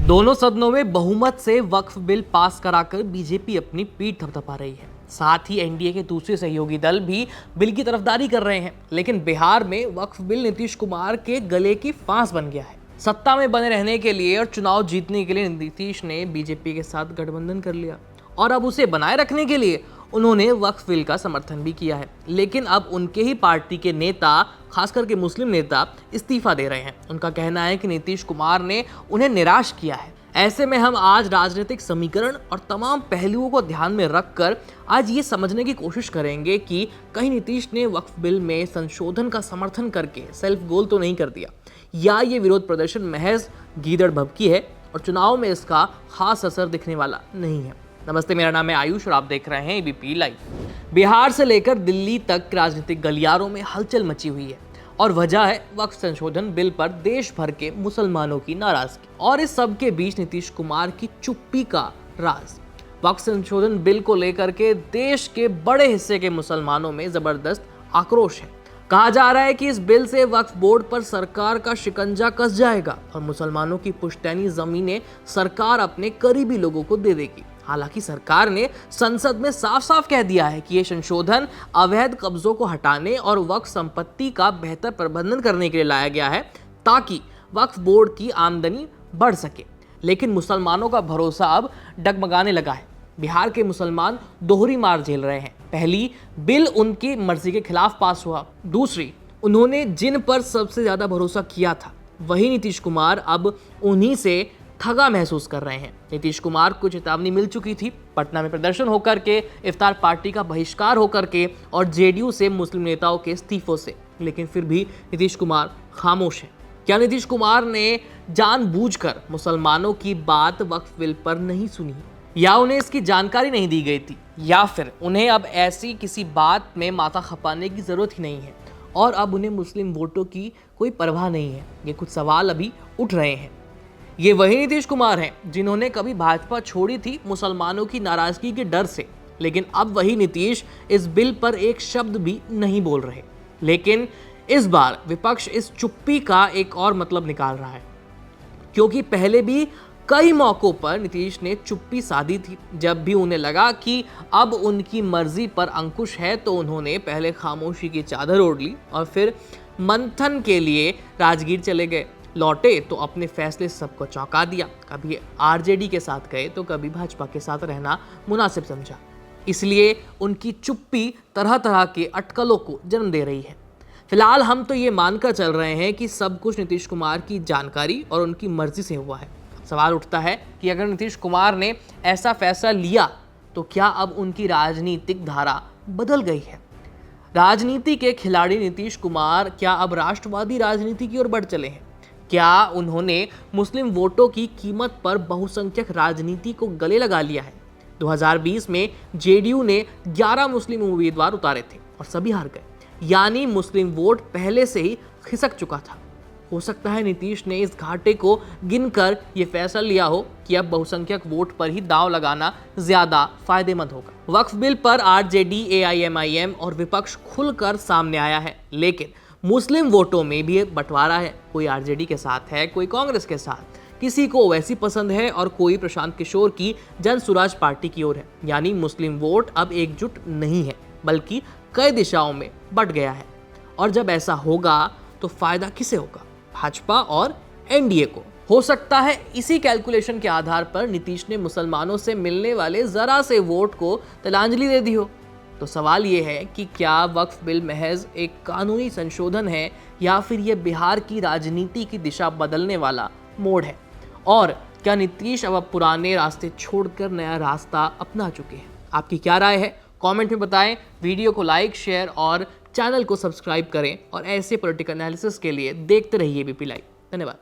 दोनों सदनों में बहुमत से वक्फ बिल पास कराकर बीजेपी अपनी पीठ थपथपा रही है। साथ ही एनडीए के दूसरे सहयोगी दल भी बिल की तरफदारी कर रहे हैं। लेकिन बिहार में वक्फ बिल नीतीश कुमार के गले की फांस बन गया है। सत्ता में बने रहने के लिए और चुनाव जीतने के लिए नीतीश ने बीजेपी के साथ गठबंधन कर लिया और अब उसे बनाए रखने के लिए उन्होंने वक्फ बिल का समर्थन भी किया है। लेकिन अब उनके ही पार्टी के नेता, खास करके मुस्लिम नेता, इस्तीफा दे रहे हैं। उनका कहना है कि नीतीश कुमार ने उन्हें निराश किया है। ऐसे में हम आज राजनीतिक समीकरण और तमाम पहलुओं को ध्यान में रखकर आज ये समझने की कोशिश करेंगे कि कहीं नीतीश ने वक्फ बिल में संशोधन का समर्थन करके सेल्फ गोल तो नहीं कर दिया, या ये विरोध प्रदर्शन महज गीदड़ भभकी है और चुनाव में इसका खास असर दिखने वाला नहीं है। नमस्ते, मेरा नाम है आयुष और आप देख रहे हैं एबीपी लाइव। बिहार से लेकर दिल्ली तक राजनीतिक गलियारों में हलचल मची हुई है और वजह है वक्फ संशोधन बिल पर देश भर के मुसलमानों की नाराजगी। और इस सब के बीच नीतीश कुमार की चुप्पी का राज। वक्फ संशोधन बिल को लेकर के देश के बड़े हिस्से के मुसलमानों में जबरदस्त आक्रोश है। कहा जा रहा है कि इस बिल से वक्फ बोर्ड पर सरकार का शिकंजा कस जाएगा और मुसलमानों की पुश्तैनी जमीनें सरकार अपने करीबी लोगों को दे देगी। हालांकि सरकार ने संसद में साफ साफ कह दिया है कि यह संशोधन अवैध कब्जों को हटाने और वक्फ संपत्ति का बेहतर प्रबंधन करने के लिए लाया गया है ताकि वक्फ बोर्ड की आमदनी बढ़ सके। लेकिन मुसलमानों का भरोसा अब डगमगाने लगा है। बिहार के मुसलमान दोहरी मार झेल रहे हैं। पहली, बिल उनकी मर्जी के खिलाफ पास हुआ। दूसरी, उन्होंने जिन पर सबसे ज्यादा भरोसा किया था वही नीतीश कुमार अब उन्हीं से ठगा महसूस कर रहे हैं। नीतीश कुमार को चेतावनी मिल चुकी थी। पटना में प्रदर्शन होकर के, इफ्तार पार्टी का बहिष्कार होकर के और जेडीयू से मुस्लिम नेताओं के इस्तीफों से, लेकिन फिर भी नीतीश कुमार खामोश है। क्या नीतीश कुमार ने जानबूझकर मुसलमानों की बात वक्फ बिल पर नहीं सुनी, या उन्हें इसकी जानकारी नहीं दी गई थी, या फिर उन्हें अब ऐसी किसी बात में माथा खपाने की जरूरत ही नहीं है और अब उन्हें मुस्लिम वोटों की कोई परवाह नहीं है? ये कुछ सवाल अभी उठ रहे हैं। ये वही नीतीश कुमार हैं जिन्होंने कभी भाजपा छोड़ी थी मुसलमानों की नाराजगी के डर से, लेकिन अब वही नीतीश इस बिल पर एक शब्द भी नहीं बोल रहे। लेकिन इस बार विपक्ष इस चुप्पी का एक और मतलब निकाल रहा है, क्योंकि पहले भी कई मौकों पर नीतीश ने चुप्पी साधी थी। जब भी उन्हें लगा कि अब उनकी मर्जी पर अंकुश है तो उन्होंने पहले खामोशी की चादर ओढ़ ली और फिर मंथन के लिए राजगीर चले गए। लौटे तो अपने फैसले सबको चौंका दिया। कभी आरजेडी के साथ गए तो कभी भाजपा के साथ रहना मुनासिब समझा। इसलिए उनकी चुप्पी तरह तरह के अटकलों को जन्म दे रही है। फिलहाल हम तो ये मानकर चल रहे हैं कि सब कुछ नीतीश कुमार की जानकारी और उनकी मर्जी से हुआ है। सवाल उठता है कि अगर नीतीश कुमार ने ऐसा फैसला लिया तो क्या अब उनकी राजनीतिक धारा बदल गई है? राजनीति के खिलाड़ी नीतीश कुमार क्या अब राष्ट्रवादी राजनीति की ओर बढ़ चले हैं? क्या उन्होंने मुस्लिम वोटों की कीमत पर बहुसंख्यक राजनीति को गले लगा लिया है? 2020 में जेडीयू ने 11 मुस्लिम उम्मीदवार उतारे थे और सभी हार गए, यानी मुस्लिम वोट पहले से ही खिसक चुका था। हो सकता है नीतीश ने इस घाटे को गिनकर यह फैसला लिया हो कि अब बहुसंख्यक वोट पर ही दांव लगाना ज्यादा फायदेमंद होगा। वक्फ बिल पर आरजेडी, एआईएमआईएम और विपक्ष खुलकर सामने आया है, लेकिन मुस्लिम वोटों में भी बंटवारा है। कोई आरजेडी के साथ है, कोई कांग्रेस के साथ, किसी को ओवैसी पसंद है और कोई प्रशांत किशोर की जन स्वराज पार्टी की ओर है। यानी मुस्लिम वोट अब एकजुट नहीं है, बल्कि कई दिशाओं में बंट गया है। और जब ऐसा होगा तो फायदा किसे होगा? भाजपा और एनडीए को। हो सकता है इसी कैलकुलेशन के आधार पर नीतीश ने मुसलमानों से मिलने वाले जरा से वोट को तिलांजलि दे दी हो। तो सवाल ये है कि क्या वक्फ बिल महज एक कानूनी संशोधन है या फिर ये बिहार की राजनीति की दिशा बदलने वाला मोड़ है? और क्या नीतीश अब पुराने रास्ते छोड़कर नया रास्ता अपना चुके हैं? आपकी क्या राय है? कमेंट में बताएं। वीडियो को लाइक, शेयर और चैनल को सब्सक्राइब करें और ऐसे पॉलिटिकल एनालिसिस के लिए देखते रहिए एबीपी लाइव। धन्यवाद।